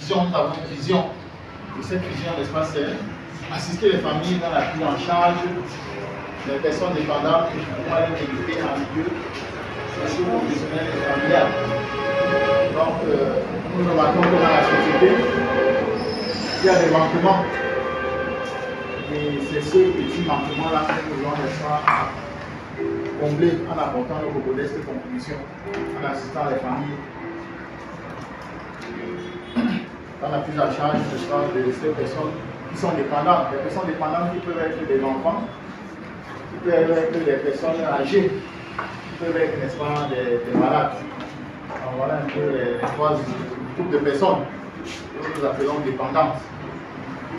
vision, nous avons une vision. Et cette vision, n'est-ce pas, c'est assister les familles dans la prise en charge des personnes dépendantes et pouvoir les intégrer en milieu socio-professionnel et familial. Donc, nous remarquons que dans la société, il y a des manquements. Et c'est ce petit manquement-là que nous devons, n'est-ce pas, combler en apportant nos modestes contributions, en assistant les familles dans la prise en charge de ces personnes qui sont dépendantes. Les personnes dépendantes qui peuvent être des enfants, qui peuvent être des personnes âgées, qui peuvent être, n'est-ce pas, des malades. Alors voilà un peu les trois groupes de personnes que nous appelons dépendantes.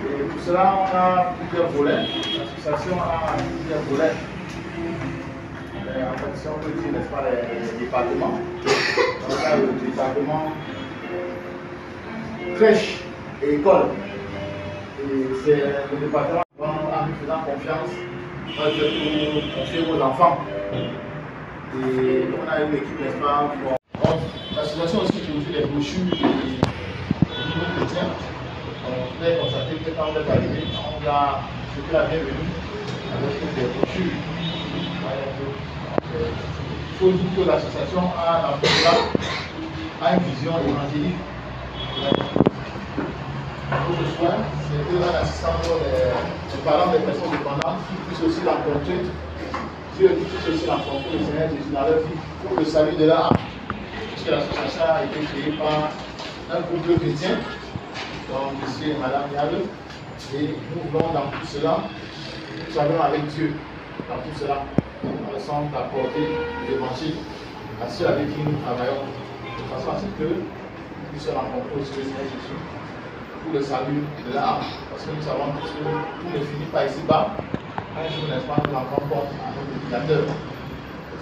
Et pour cela, on a plusieurs volets. L'association a plusieurs volets. En fait, si on peut dire, n'est-ce pas, les départements. On a le département crèche et école. Et c'est le département en nous faisant confiance, on nous confier aux enfants. Et on a une équipe, n'est-ce pas, pour... L'association aussi produit les brochures du niveau chrétien. On voulait constater que quand on est arrivé, on a souhaité la bienvenue avec des brochures. Il faut dire que l'association a dans ce cas une vision évangélique. Notre soin, c'est que dans l'assistance des parents des personnes dépendantes qui puissent aussi rencontrer Dieu, qui puissent aussi rencontrer le Seigneur Jésus dans leur vie pour le salut de leur âme. Puisque l'association a été créée par un couple chrétien, donc monsieur et madame Yade, et nous voulons dans tout cela, nous allons avec Dieu, dans tout cela, dans le sens d'apporter l'évangile à ceux avec qui nous travaillons, de façon à ce que nous puissions rencontrer aussi le Seigneur Jésus pour le salut de l'âme. Parce que nous savons que tout ne finit pas ici-bas. Un jour, n'est-ce pas, nous rencontrons à notre éducateur.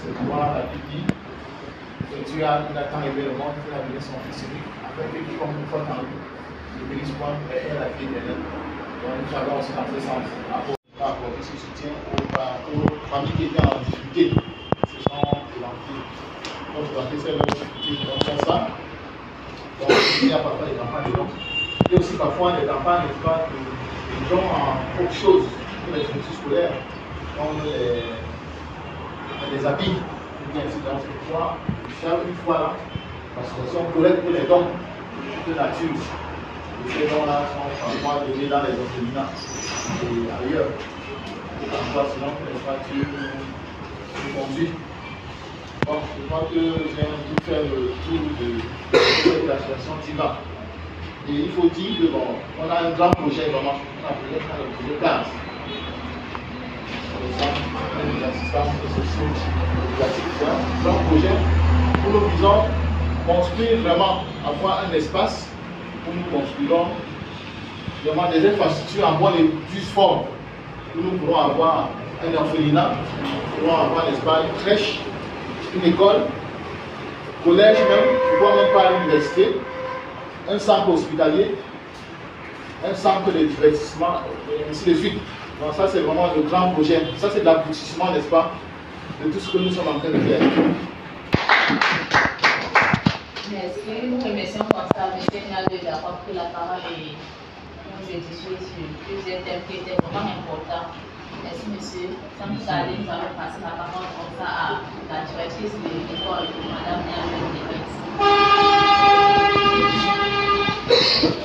C'est pourquoi la Bible dit que Dieu a tant aimé le monde qu'il a donné son Fils unique, afin que quiconque nous fasse en lui ne périsse point, mais ait la vie éternelle. Donc nous allons aussi dans ce sens, pour apporter ce soutien aux familles qui étaient en difficulté. Ce sont les entiers. Donc, c'est leur difficulté qui vont faire ça. Donc, il y a parfois des campagnes de dons. Il y a aussi parfois des campagnes de dons en autre chose que les fournitures scolaires, comme les habits, ou bien ainsi de suite. Une fois là, l'association collecte les dons de nature. Et ces dons-là sont parfois donnés dans les orphelinats et ailleurs. Et parfois, sinon, tu nous conduis. Bon, je crois que j'ai un peu fait le tour de l'association TIVA. Et il faut dire que bon, on a un grand projet vraiment, on appelle le projet CAS. Les assistances sociaux éducatives, c'est un grand projet où nous visons construire vraiment, avoir un espace où nous construirons vraiment des infrastructures en bonne et due forme, où nous pourrons avoir un orphelinat, nous pourrons avoir, n'est-ce pas, une crèche, une école, collège même, voire même pas l'université, un centre hospitalier, un centre de divertissement, et ainsi de suite. Donc ça c'est vraiment le grand projet. Ça c'est l'aboutissement, n'est-ce pas, de tout ce que nous sommes en train de faire. Merci. Nous remercions Constat M. Nialde d'avoir pris la parole et nous édifier sur plusieurs thèmes qui étaient vraiment importants. Merci monsieur. Sans nous tarder, nous allons passer la parole comme ça à la directrice de l'école, Mme Nialde.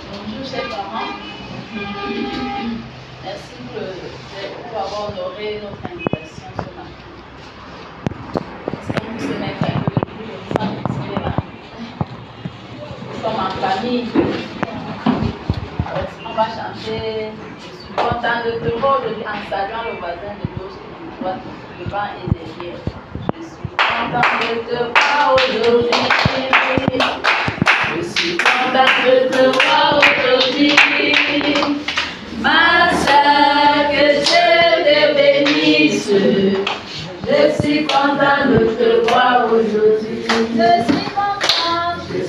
Bonjour chers parents. Merci pour avoir honoré notre invitation ce matin. Est-ce qu'on peut se mettre un peu de bruit comme ça, respirer là? Nous sommes en famille. Alors, on va chanter. Je suis content de te voir aujourd'hui en saluant le voisin de gauche et de droite, devant et derrière. Je suis content de te voir aujourd'hui. Je suis content de te voir aujourd'hui. Ma sœur, que Dieu te bénisse. Je suis content de te voir aujourd'hui. Je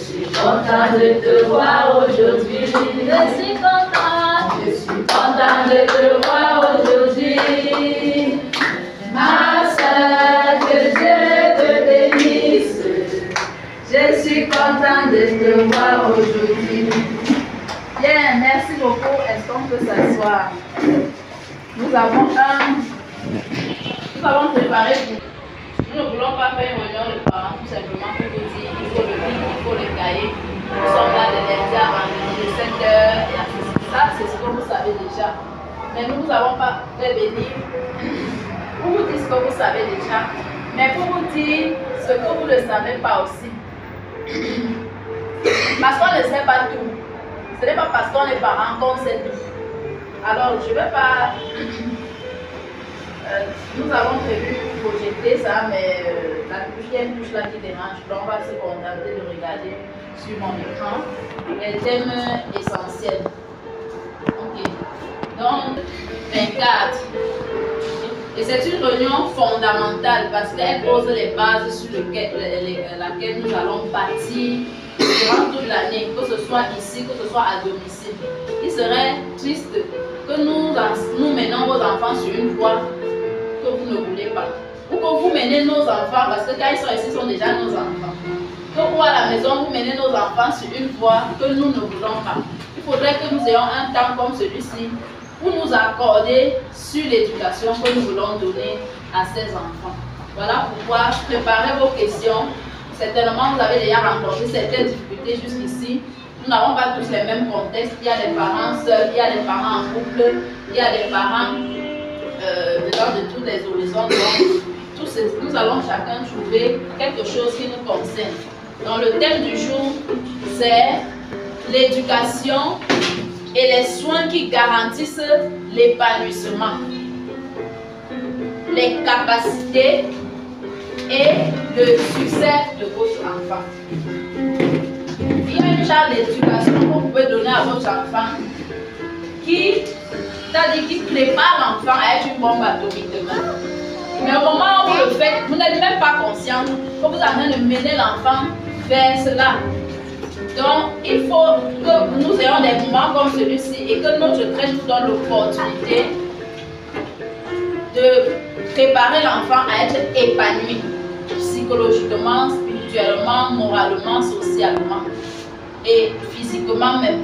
suis content de te voir aujourd'hui. Je suis content de te voir aujourd'hui. Ma sœur, que Dieu te bénisse. Je suis content de te voir aujourd'hui. nous avons préparé pour. Nous ne voulons pas faire une réunion de parents tout simplement pour vous dire il faut le livre, il faut le cahier. Nous sommes là de lundi à vendredi de 7h et à 6h. Ça, c'est ce que vous savez déjà. Mais nous n'avons pas fait venir pour vous dire ce que vous savez déjà, mais pour vous dire ce que vous ne savez pas aussi. Parce qu'on ne sait pas tout. Ce n'est pas parce qu'on est parents qu'on sait tout. Alors, je ne vais pas. Nous avons prévu projeter ça, mais la deuxième touche là qui dérange, donc on va se contenter de regarder sur mon écran les thèmes essentiels. Ok. Donc, 24. Et c'est une réunion fondamentale parce qu'elle pose les bases sur laquelle nous allons bâtir durant toute l'année, que ce soit ici, que ce soit à domicile. Il serait triste que nous menions vos enfants sur une voie que vous ne voulez pas. Ou que vous menez nos enfants, parce que quand ils sont ici, ils sont déjà nos enfants. Que vous à la maison, vous menez nos enfants sur une voie que nous ne voulons pas. Il faudrait que nous ayons un temps comme celui-ci pour nous accorder sur l'éducation que nous voulons donner à ces enfants. Voilà pourquoi préparez vos questions. Certainement, vous avez déjà rencontré certaines difficultés jusqu'ici. Nous n'avons pas tous les mêmes contextes. Il y a des parents seuls, il y a des parents en couple, il y a des parents venant de tous les horizons. Donc, nous allons chacun trouver quelque chose qui nous concerne. Donc, le thème du jour, c'est l'éducation et les soins qui garantissent l'épanouissement, les capacités et le succès de votre enfant. Il y a une genre d'éducation que vous pouvez donner à votre enfant qui prépare l'enfant à être une bombe atomique demain. Mais au moment où vous le faites, vous n'êtes même pas conscient que vous êtes en train de mener l'enfant vers cela. Donc, il faut que nous ayons des moments comme celui-ci et que notre crèche nous donne l'opportunité de préparer l'enfant à être épanoui psychologiquement, spirituellement, moralement, socialement et physiquement même.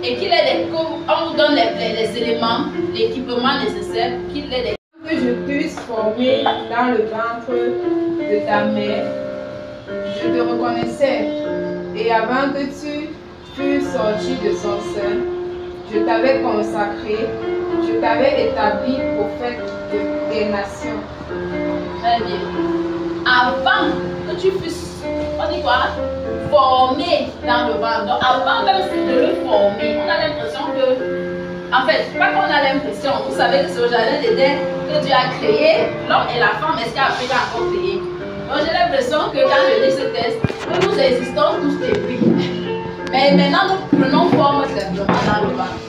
Et qu'il ait on vous donne les éléments, l'équipement nécessaire, qu'il ait des... Que je puisse former dans le ventre de ta mère, je te reconnaissais. Et avant que tu fusses sorti de son sein, je t'avais consacré, je t'avais établi prophète des nations. Très bien. Avant que tu fusses, on dit quoi? Formé dans le ventre. Donc avant même de le former, on a l'impression que, en fait, pas qu'on a l'impression, vous savez que c'est au jardin d'Éden que Dieu a créé l'homme et la femme, est-ce qu'après il a encore créé? Donc j'ai l'impression que quand je lis ce texte, que nous existons tous depuis. Mais maintenant nous prenons forme simplement dans le ventre.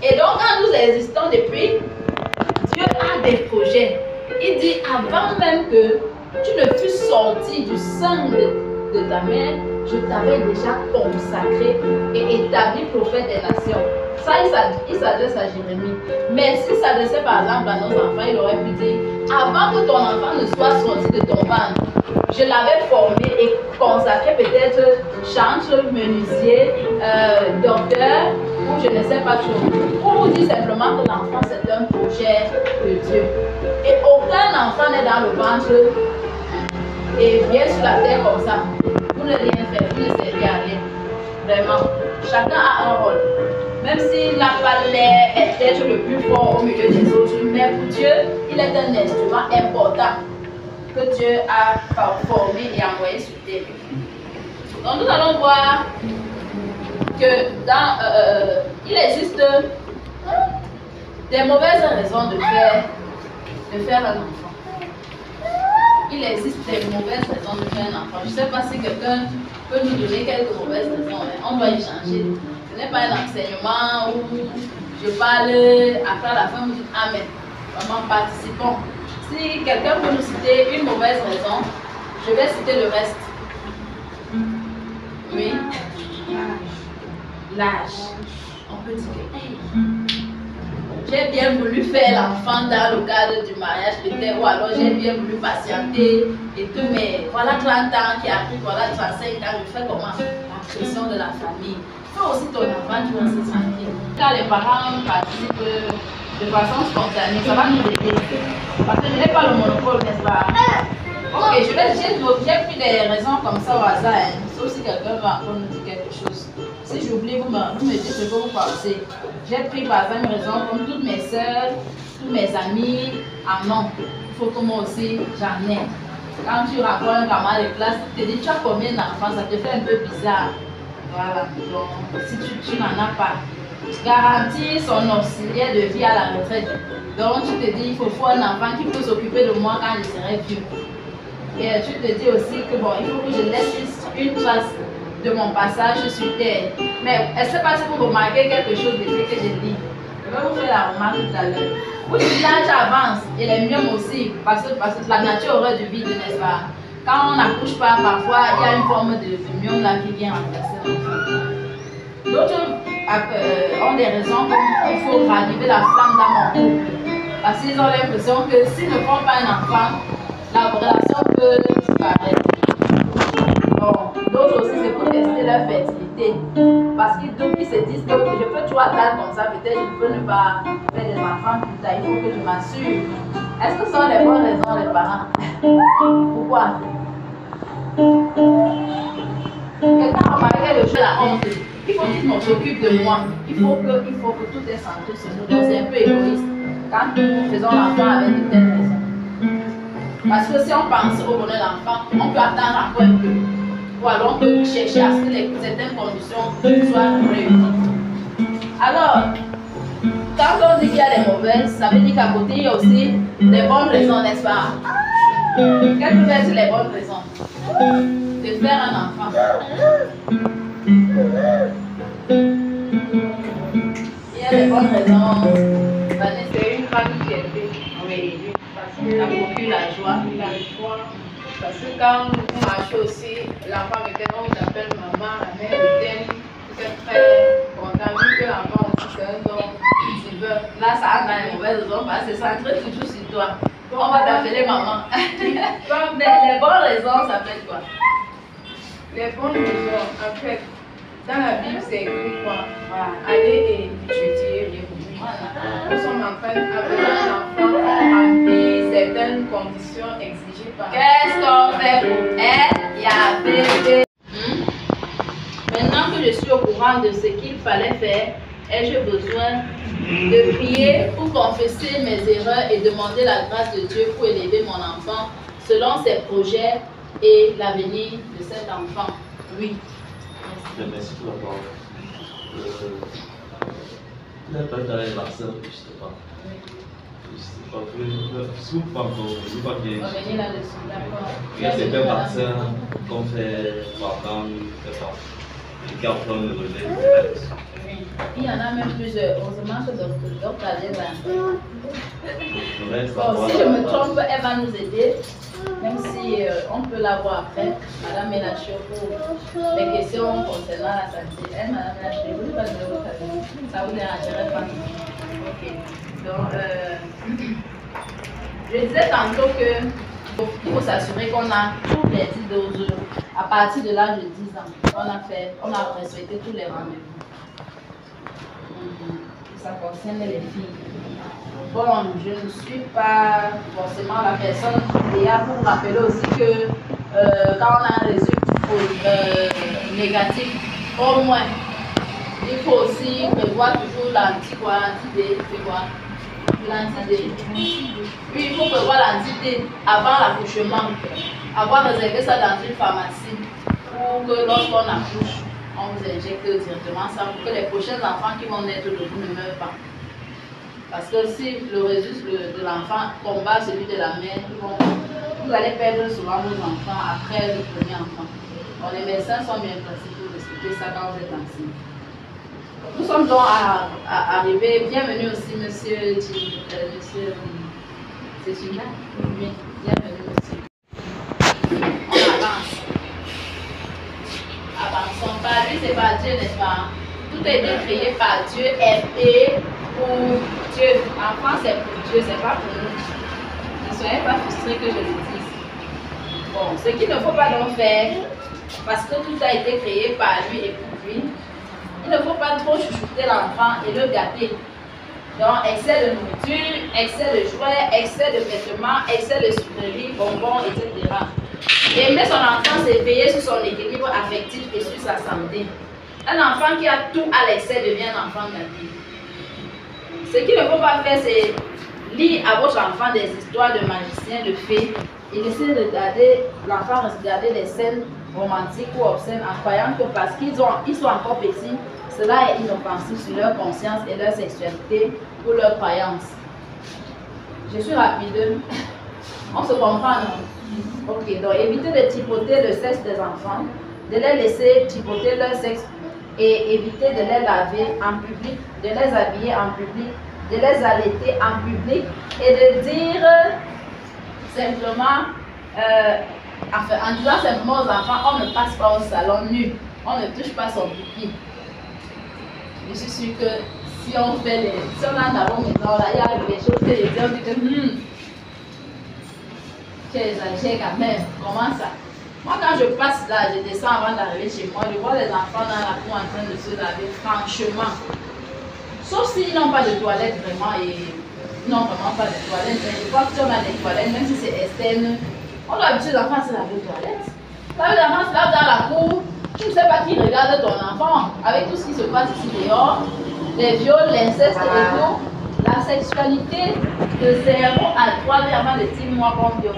Et donc quand nous existons depuis, Dieu a des projets. Il dit avant même que tu ne fusses sorti du sein de ta mère, je t'avais déjà consacré et établi prophète des nations. Ça, il s'adresse à Jérémie. Mais s'il s'adressait par exemple à nos enfants, il aurait pu dire, avant que ton enfant ne soit sorti de ton ventre, je l'avais formé et consacré peut-être chantre, menuisier, docteur, ou je ne sais pas trop. Pour vous dire simplement que l'enfant c'est un projet de Dieu. Et aucun enfant n'est dans le ventre et vient sur la terre comme ça. Vous ne rien faire, vous ne servez à rien. Vraiment, chacun a un rôle. Même s'il n'a pas l'air d'être le plus fort au milieu des autres, mais pour Dieu, il est un instrument important que Dieu a formé et envoyé sur terre. Donc nous allons voir que il existe des mauvaises raisons de faire un enfant. Il existe des mauvaises raisons de faire un enfant. Je ne sais pas si quelqu'un peut nous donner quelques mauvaises raisons. On doit y changer. Ce n'est pas un enseignement où je parle, après à la fin vous dites Amen. Vraiment participons. Si quelqu'un peut nous citer une mauvaise raison, je vais citer le reste. Oui. L'âge. On peut dire que hey, j'ai bien voulu faire l'enfant dans le cadre du mariage peut-être, ou alors j'ai bien voulu patienter et tout, mais voilà 30 ans qui arrivent, voilà 35 ans, je fais comment? La pression de la famille. Fais aussi ton enfant, tu vas se sentir. Quand les parents participent de façon spontanée, ça va nous aider. Parce que je n'ai pas le monopole, n'est-ce pas? Ok, j'ai pris des raisons comme ça au hasard, hein. Sauf si quelqu'un va encore nous dire quelque chose. Si j'oublie, vous me dites ce que vous pensez. J'ai pris par exemple une raison comme toutes mes soeurs, tous mes amis en ont. Il faut que moi aussi j'en ai. Quand tu rencontres un camarade de classe, tu te dis tu as combien d'enfants, ça te fait un peu bizarre. Voilà, donc si tu n'en as pas. Garantir son auxiliaire de vie à la retraite. Donc tu te dis il faut un enfant qui peut s'occuper de moi quand je serai vieux. Et tu te dis aussi que bon, il faut que je laisse une trace de mon passage sur terre. Mais est-ce que parce que vous remarquez quelque chose depuis que je dis? Je vais vous faire la remarque tout à l'heure. Où l'âge avance et les miomes aussi, parce que la nature aurait du vide, n'est-ce pas? Quand on n'accouche pas, parfois il y a une forme de myome là qui vient remplacer l'enfant. D'autres ont des raisons comme il faut raviver la flamme dans mon couple. Parce qu'ils ont l'impression que s'ils ne font pas un enfant, la relation peut disparaître. Bon, d'autres aussi c'est pour tester leur fertilité. Parce qu'ils se disent que je peux toujours attendre comme ça, peut-être je peux ne pas faire des enfants plus tard, il faut que je m'assure. Est-ce que ce sont les bonnes raisons des parents? Pourquoi? Quelqu'un a remarqué le jeu de la honte. Il faut qu'on s'occupe de moi. Il faut que tout est centré sur nous. Donc c'est un peu égoïste quand nous faisons l'enfant avec de telles raisons. Parce que si on pense au bonheur de l'enfant, on peut attendre encore un peu. Ou alors on peut chercher à ce que certaines conditions soient réunies. Alors, quand on dit qu'il y a des mauvaises, ça veut dire qu'à côté il y a aussi des bonnes raisons, n'est-ce pas? Quelles peuvent être les bonnes raisons de faire un enfant? Il y a des bonnes raisons. C'est une femme qui est faite. Oui, parce qu'elle procure la joie. Parce que quand vous marchez aussi, l'enfant on vous appelle maman, la mère vous êtes très content, vu que l'enfant aussi c'est un homme. Là, ça a dans les mauvaises raisons parce que c'est centré toujours sur toi. On va t'appeler maman. Mais les bonnes raisons, ça fait quoi? Les bonnes raisons, en fait, dans la Bible, c'est écrit quoi? Allez et étudier. Nous sommes en train d'appeler un enfant remplir certaines conditions exigées par. Qu'est-ce qu'on fait pour elle? Il y a Maintenant que je suis au courant de ce qu'il fallait faire, ai-je besoin de prier pour confesser mes erreurs et demander la grâce de Dieu pour élever mon enfant selon ses projets et l'avenir de cet enfant? Oui. Merci pour la parole. Il n'a pas d'aller à la salle, je ne sais pas. Je ne sais pas. Si vous ne pouvez pas bien. On va venir là-dessus, d'accord. Il y a certains vaccins qu'on fait pendant le temps. Et qui apprennent le relais. Il y en a même plusieurs. Heureusement que Dr. Adèle va. Bon, si je me trompe, elle va nous aider. Même si on peut la voir après. Madame Ménachio pour les questions concernant la santé. Elle, Madame Ménachio, vous ne pouvez pas dire votre avis. Ça vous dérangerait pas. Ok. Donc, je disais tantôt qu'il faut s'assurer qu'on a tous les 10 doses à partir de l'âge de 10 ans. On a respecté tous les rendez-vous. Ça concerne les filles. Bon, je ne suis pas forcément la personne idéale pour rappeler aussi que quand on a un résultat négatif, au moins, il faut aussi prévoir toujours l'anti-D. Oui, il faut prévoir l'anti-D avant l'accouchement. Avoir réservé ça dans une pharmacie pour que lorsqu'on accouche, on vous injecte directement ça pour que les prochains enfants qui vont naître de vous ne meurent pas. Parce que si le résultat de l'enfant combat celui de la mère, vous allez perdre souvent vos enfants après le premier enfant. Donc les médecins sont bien placés pour expliquer ça quand vous êtes enceinte. Nous sommes donc arrivés. Bienvenue aussi, monsieur c'est celui-là? Oui, bienvenue, monsieur. On avance. Avançons. Par lui, c'est par Dieu, n'est-ce pas? Tout a été créé par Dieu et pour Dieu. L'enfant, c'est pour Dieu, c'est pas pour nous. Ne soyez pas frustrés que je le dise. Bon, ce qu'il ne faut pas donc faire, parce que tout a été créé par lui et pour lui, il ne faut pas trop chouchouter l'enfant et le gâter. Donc, excès de nourriture, excès de jouets, excès de vêtements, excès de sucreries, bonbons, etc. Aimer son enfant, c'est veiller sur son équilibre affectif et sur sa santé. Un enfant qui a tout à l'excès devient un enfant gâté. Ce qu'il ne faut pas faire, c'est lire à votre enfant des histoires de magiciens, de fées, et laisser regarder l'enfant regarder des scènes romantiques ou obscènes en croyant que parce qu'ils sont encore petits, cela est inoffensif sur leur conscience et leur sexualité ou leurs croyances. Je suis rapide. On se comprend, non? Ok, donc évitez de tripoter le sexe des enfants, de les laisser tripoter leur sexe et éviter de les laver en public, de les habiller en public, de les allaiter en public et de dire simplement, en disant simplement aux enfants, on ne passe pas au salon nu, on ne touche pas son pipi. Je suis sûre que si on fait si on en avons maintenant, là, il y a des choses que les gens disent que tu exagères quand même, comment ça? Moi, quand je passe là, je descends avant d'arriver chez moi, je vois les enfants dans la cour en train de se laver, franchement. Sauf s'ils n'ont pas de toilette vraiment et ils n'ont vraiment pas de toilette. Mais je crois que si on a des toilettes, même si c'est externe, on doit habituer les enfants à se laver aux toilettes. Là, les enfants se lavent dans la cour, tu ne sais pas qui regarde ton enfant, avec tout ce qui se passe ici dehors, les viols, l'inceste et tout. La sexualité de 0 à 3 ans avant de 10 mois comme viol.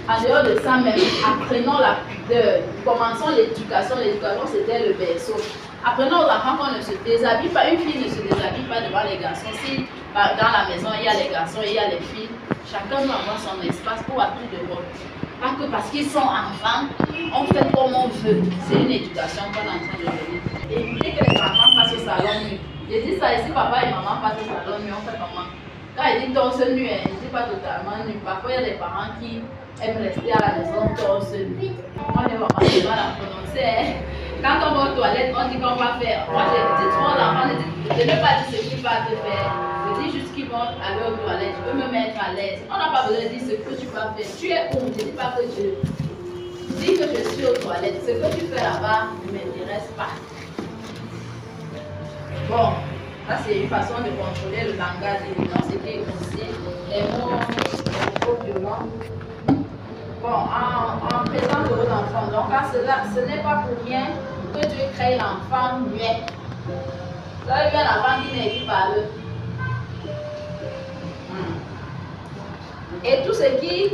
En dehors de ça même, apprenons la pudeur. Commençons l'éducation. L'éducation, c'était le berceau. Apprenons aux enfants qu'on ne se déshabille pas. Une fille ne se déshabille pas devant les garçons. Si dans la maison, il y a les garçons et il y a les filles, chacun doit avoir son espace pour apprendre de rôle. Pas que parce qu'ils sont enfants, on fait comme on veut. C'est une éducation qu'on est en train de donner. Évitez que les enfants passent au salon nu. Je dis ça ici, papa et maman passent au salon nu, on fait comment? Quand il dit torse nu, il ne dit pas totalement nu. Parfois, il y a des parents qui aiment rester à la maison torse nu. Moi, je ne vais pas mal à prononcer. Quand on va aux toilettes, on dit qu'on va faire. Moi, je dis trop aux enfants, je ne vais pas dire ce qu'ils vont te faire. Je dis juste qu'ils vont aller aux toilettes. Je peux me mettre à l'aise. On n'a pas besoin de dire ce que tu vas faire. Tu es où? Je ne dis pas que je dis que je suis aux toilettes. Ce que tu fais là-bas ne m'intéresse pas. Bon, ça c'est une façon de contrôler le langage évident, ce qui est aussi les mots trop violents. Bon, en présence de vos enfants, donc ce n'est pas pour rien que Dieu crée l'enfant muet. Vous avez vu un enfant qui n'est dit par eux. Et tout ce qui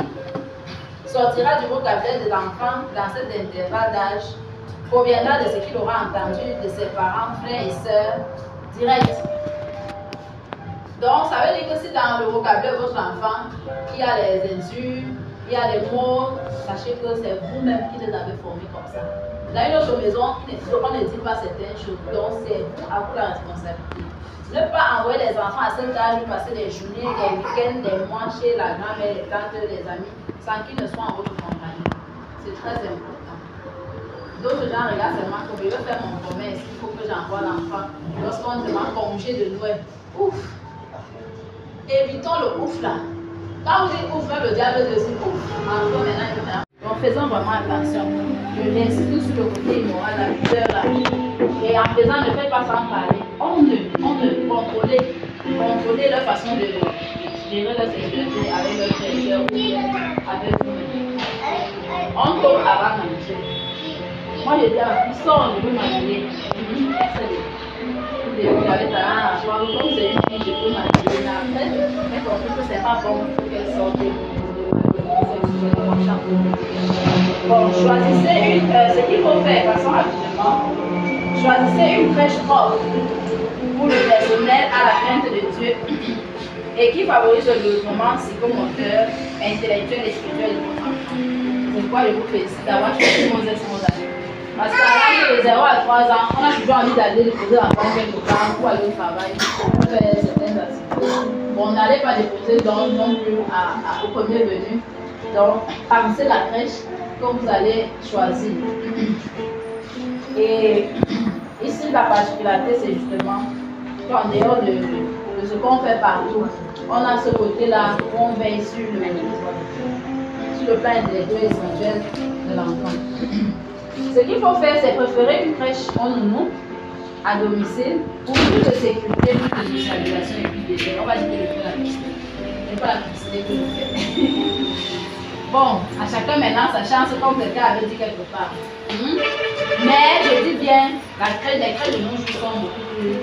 sortira du vocabulaire de l'enfant dans cet intervalle d'âge proviendra de ce qu'il aura entendu de ses parents, frères et sœurs, direct. Donc, ça veut dire que si dans le vocabulaire de votre enfant, il y a les injures, il y a des mots, sachez que c'est vous-même qui les avez formés comme ça. Dans une autre maison, on ne dit pas certaines choses, donc c'est à vous la responsabilité. Ne pas envoyer les enfants à cet âge passer des journées, des week-ends, des mois chez la grand-mère, les tantes, les amis, sans qu'ils ne soient en votre compagnie. C'est très important. D'autres gens regardent seulement comme je veux faire mon commerce, il faut que j'envoie l'enfant. Lorsqu'on demande congé de Noël, ouf! Évitons le ouf là. Quand vous dites ouf, le diable dit ouf. Encore maintenant, il faut. Donc faisons vraiment attention. Je l'insiste sur le côté immoral, la pudeur là. Et en faisant, ne faites pas sans parler. On ne contrôler leur façon de gérer leur sexualité avec leur frère ou avec vous-même. On tombe avant de manger. Moi, je dis à la sort, je veux manger. J'avais talent à la soirée, comme c'est une fille, je peux manger. Mais après, elle comprend que c'est pas bon pour qu'elle sorte de bon, choisissez ce qu'il faut faire, façon rapidement. Choisissez une crèche propre pour le personnel à la crainte de Dieu et qui favorise le développement psychomoteur, intellectuel et spirituel de votre enfant. C'est pourquoi je vous félicite d'avoir choisi Moses Mozart. Parce qu'à l'âge de 0 à 3 ans, on a toujours envie d'aller déposer l'enfant quelque part pour aller au travail, pour faire certaines activités. Bon, n'allez pas déposer non plus au premier venu. Donc, pensez la crèche que vous allez choisir. Et ici, la particularité, c'est justement qu'en dehors de ce qu'on fait partout, on a ce côté-là où on veille sur le plan intellectuel et sensuel de l'enfant. Ce qu'il faut faire, c'est préférer une crèche en nounou à domicile pour plus de sécurité, plus de socialisation et plus de... On va dire que je fais la piscine. Ce n'est pas la piscine que je fais. Bon, à chacun maintenant sa chance, comme quelqu'un avait dit quelque part. Mais je dis bien, les crèches de nos jours sont beaucoup plus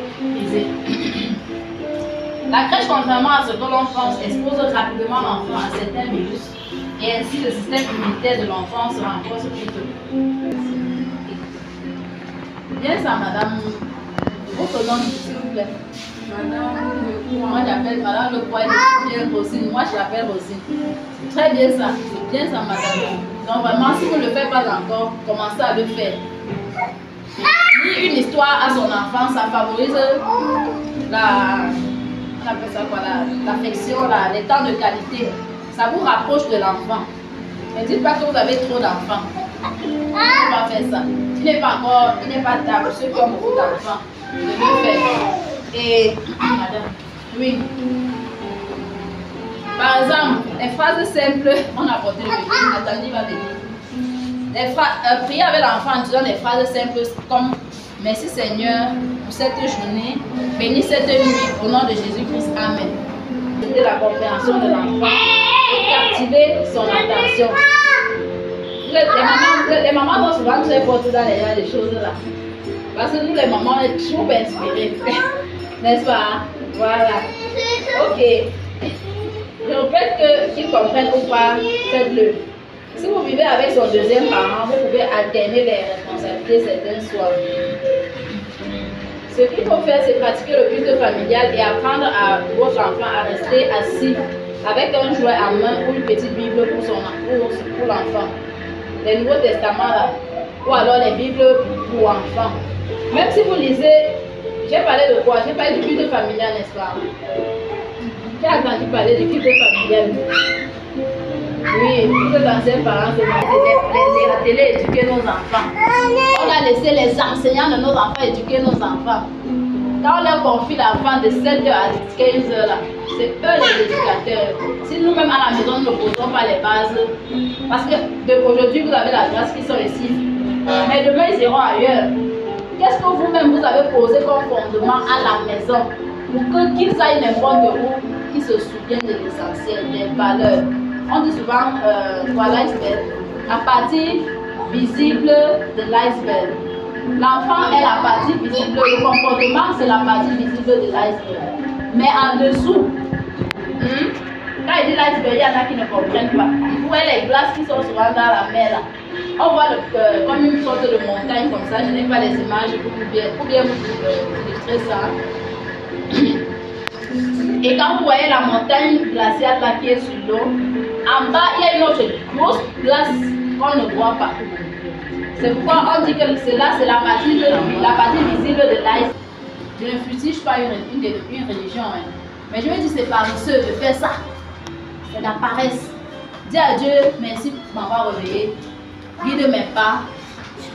aisées. La crèche, contrairement à ce que l'on pense, expose rapidement l'enfant à certains virus et ainsi le système immunitaire de l'enfant se renforce plus tôt. Bien ça, madame. Votre nom, s'il vous plaît. Moi j'appelle madame le poids de Rosine. Moi je l'appelle Rosine. Très bien ça. C'est bien ça, madame. Donc vraiment, si vous ne le faites pas encore, commencez à le faire. Lire une histoire à son enfant, ça favorise l'affection, les temps de qualité. Ça vous rapproche de l'enfant. Ne dites pas que vous avez trop d'enfants. On va faire ça. Il n'est pas tard pour ceux qui ont beaucoup d'enfants de le faire. Et madame, oui. Par exemple, les phrases simples, on a apporté le bébé, attendez, va venir. Prier avec l'enfant en disant des phrases simples comme merci Seigneur pour cette journée, bénis cette nuit au nom de Jésus-Christ, Amen. C'était la compréhension de l'enfant et captiver son attention. Les mamans sont souvent très fortes dans les choses là. Parce que nous les mamans, on est trop inspirées. N'est-ce pas? Voilà. Ok. Je répète qu'ils comprennent ou pas, faites-le. Si vous vivez avec son deuxième parent, vous pouvez alterner les responsabilités certains soirs. Ce qu'il faut faire, c'est pratiquer le culte familial et apprendre à votre enfant à rester assis avec un jouet en main ou une petite Bible pour l'enfant. Les Nouveaux Testaments là, ou alors les Bibles pour enfants. Même si vous lisez, j'ai parlé de quoi? J'ai parlé du culte familial, n'est-ce pas? J'ai entendu parler du culte familial. Oui, tous les anciens parents, c'est la télé éduquer nos enfants. On a laissé les enseignants de nos enfants éduquer nos enfants. Quand on leur confie l'enfant de 7h à 15h, c'est eux les éducateurs. Si nous-mêmes à la maison, nous ne posons pas les bases, parce que aujourd'hui, vous avez la grâce qui sont ici, mais demain, ils iront ailleurs. Qu'est-ce que vous-même, vous avez posé comme fondement à la maison pour qu'ils aillent n'importe où, qu'ils se souviennent de l'essentiel, des valeurs. On dit souvent, l'iceberg, la partie visible de l'iceberg. L'enfant est la partie visible, le comportement c'est la partie visible de l'iceberg. Mais en dessous, quand il dit l'iceberg, il y en a qui ne comprennent pas. Vous voyez les glaces qui sont souvent dans la mer là. On voit comme une sorte de montagne comme ça. Je n'ai pas les images pour bien vous illustrer ça. Et quand vous voyez la montagne glaciale là qui est sur l'eau, en bas il y a une autre grosse glace qu'on ne voit pas. C'est pourquoi on dit que cela c'est la partie visible de l'iceberg. Je ne fustige pas une religion, hein. Mais je me dis c'est paresseux de faire ça. C'est la paresse. Dis à Dieu merci pour m'avoir réveillé. Guide mes pas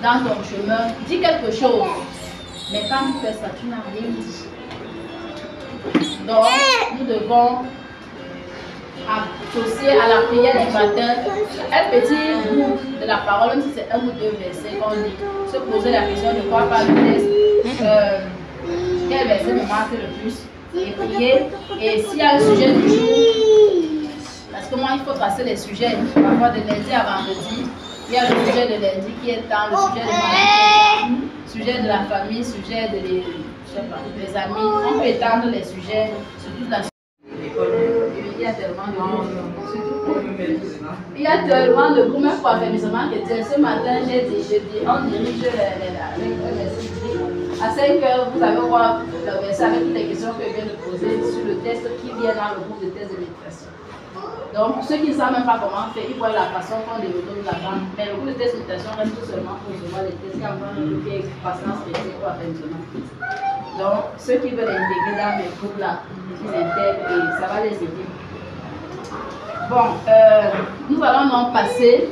dans ton chemin. Dis quelque chose. Mais quand tu fais ça, tu n'as rien dit. Donc, nous devons associer à la prière du matin un petit bout de la parole, même si c'est un ou deux versets qu'on lit. Se poser la question de quoi parle le texte, quel verset me marque le plus, et prier. Et s'il y a un sujet du jour, parce que moi il faut tracer les sujets, parfois de lundi à vendredi. Il y a le sujet de lundi qui est temps, le sujet de mardi qui est temps, sujet de la famille, sujet des amis. On peut étendre les sujets sur toute la il y a tellement de il y a tellement de groupes, même pour affermissement chrétien. Ce matin, j'ai dit, on dirige à 5 h, vous allez voir le verset avec toutes les questions que je viens de poser sur le test qui vient dans le groupe de test de méditation. Donc, pour ceux qui ne savent même pas comment faire, ils voient la façon qu'on développe la bande. Mais le groupe de test de méditation reste tout seulement pour recevoir les tests qui envoient le groupe qui est patience chrétienne ou affermissement. Donc, ceux qui veulent intégrer dans mes groupes là, ils intègrent et ça va les aider. Bon, nous allons donc passer.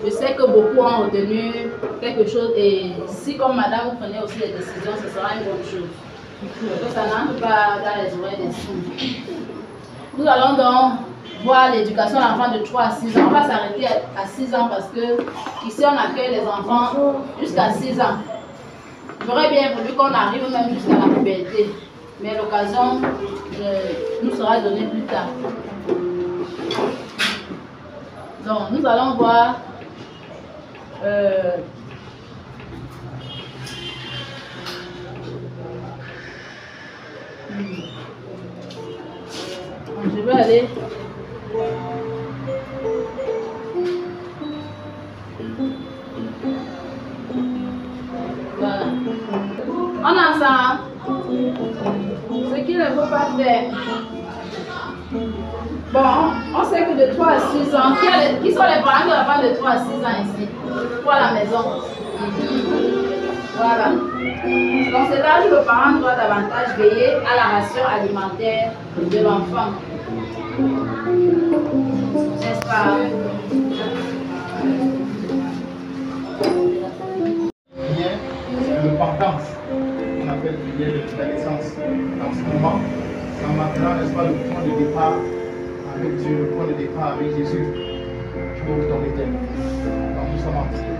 Je sais que beaucoup ont retenu quelque chose et si comme madame vous prenez aussi les décisions, ce sera une bonne chose. Donc ça n'entre pas dans les oreilles des sourds. Nous allons donc voir l'éducation de l'enfant de 3 à 6 ans. On va s'arrêter à 6 ans parce que ici on accueille les enfants jusqu'à 6 ans. J'aurais bien voulu qu'on arrive même jusqu'à la puberté, mais l'occasion nous sera donnée plus tard. Donc, nous allons voir je vais aller. Voilà. On a ça. Ce qu'il ne faut pas faire. Bon, on sait que de 3 à 6 ans, qui sont les parents de l'enfant de 3 à 6 ans ici pour à la maison? Voilà. Donc c'est là où le parent doit davantage veiller à la ration alimentaire de l'enfant. N'est-ce pas? Le partage qu'on appelle le lien de la naissance. En ce moment, c'est maintenant, n'est-ce pas, le point de départ avec Dieu, le point de départ avec Jésus. Je peux vous donner tel. Donc nous sommes en train.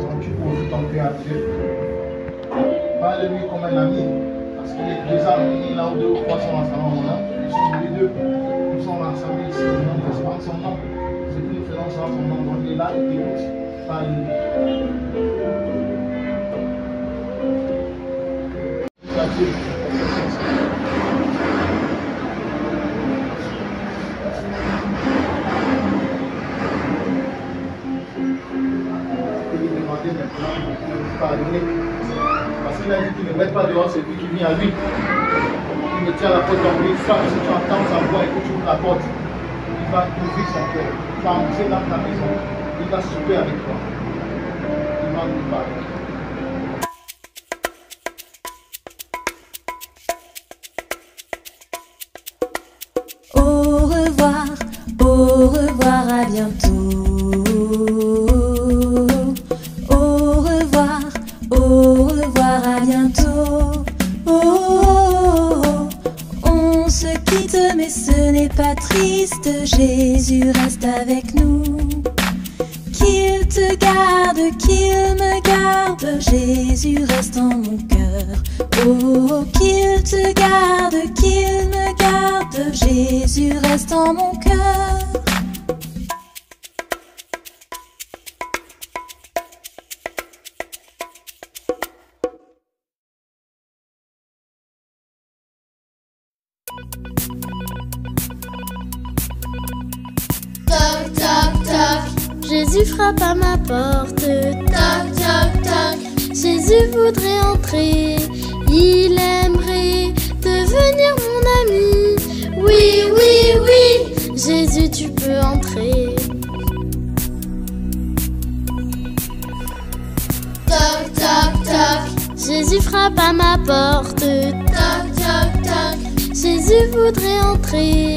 Donc tu poses ton cœur à Dieu. Parle de lui comme un ami. Parce qu'il est 2 ans, il est là où 2 ou 3 sont ensemble. Je suis les deux. Nous sommes ensemble ici. Nous recevons son nom. Ce que nous faisons sera son nom. Donc il est là et t'écoute. Parle-lui. Dieu. Et lui demander maintenant de pardonner. Parce qu'il a dit qu'il ne met pas dehors celui qui vient à lui. Il me tient la porte en lui. Une fois que tu entends sa voix et que tu ouvres la porte, il va ouvrir son cœur. Tu vas entrer dans ta maison. Il va souper avec toi. Il va nous parler. Au revoir, à bientôt. Au revoir, à bientôt. Oh, on se quitte, mais ce n'est pas triste. Jésus reste avec nous. Qu'il te garde, qu'il me garde. Jésus reste en mon cœur. Oh, qu'il te garde, qu'il me garde. Jésus reste en mon cœur. Toc, toc, toc, Jésus frappe à ma porte. Toc, toc, toc, Jésus voudrait entrer. Il aimerait devenir mon ami. Oui, oui, oui, Jésus, tu peux entrer. Toc, toc, toc, Jésus frappe à ma porte. Toc, toc, toc, Jésus voudrait entrer.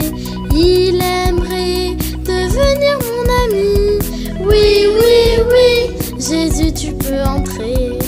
Il aimerait devenir mon ami. Oui, oui, oui, Jésus, tu peux entrer.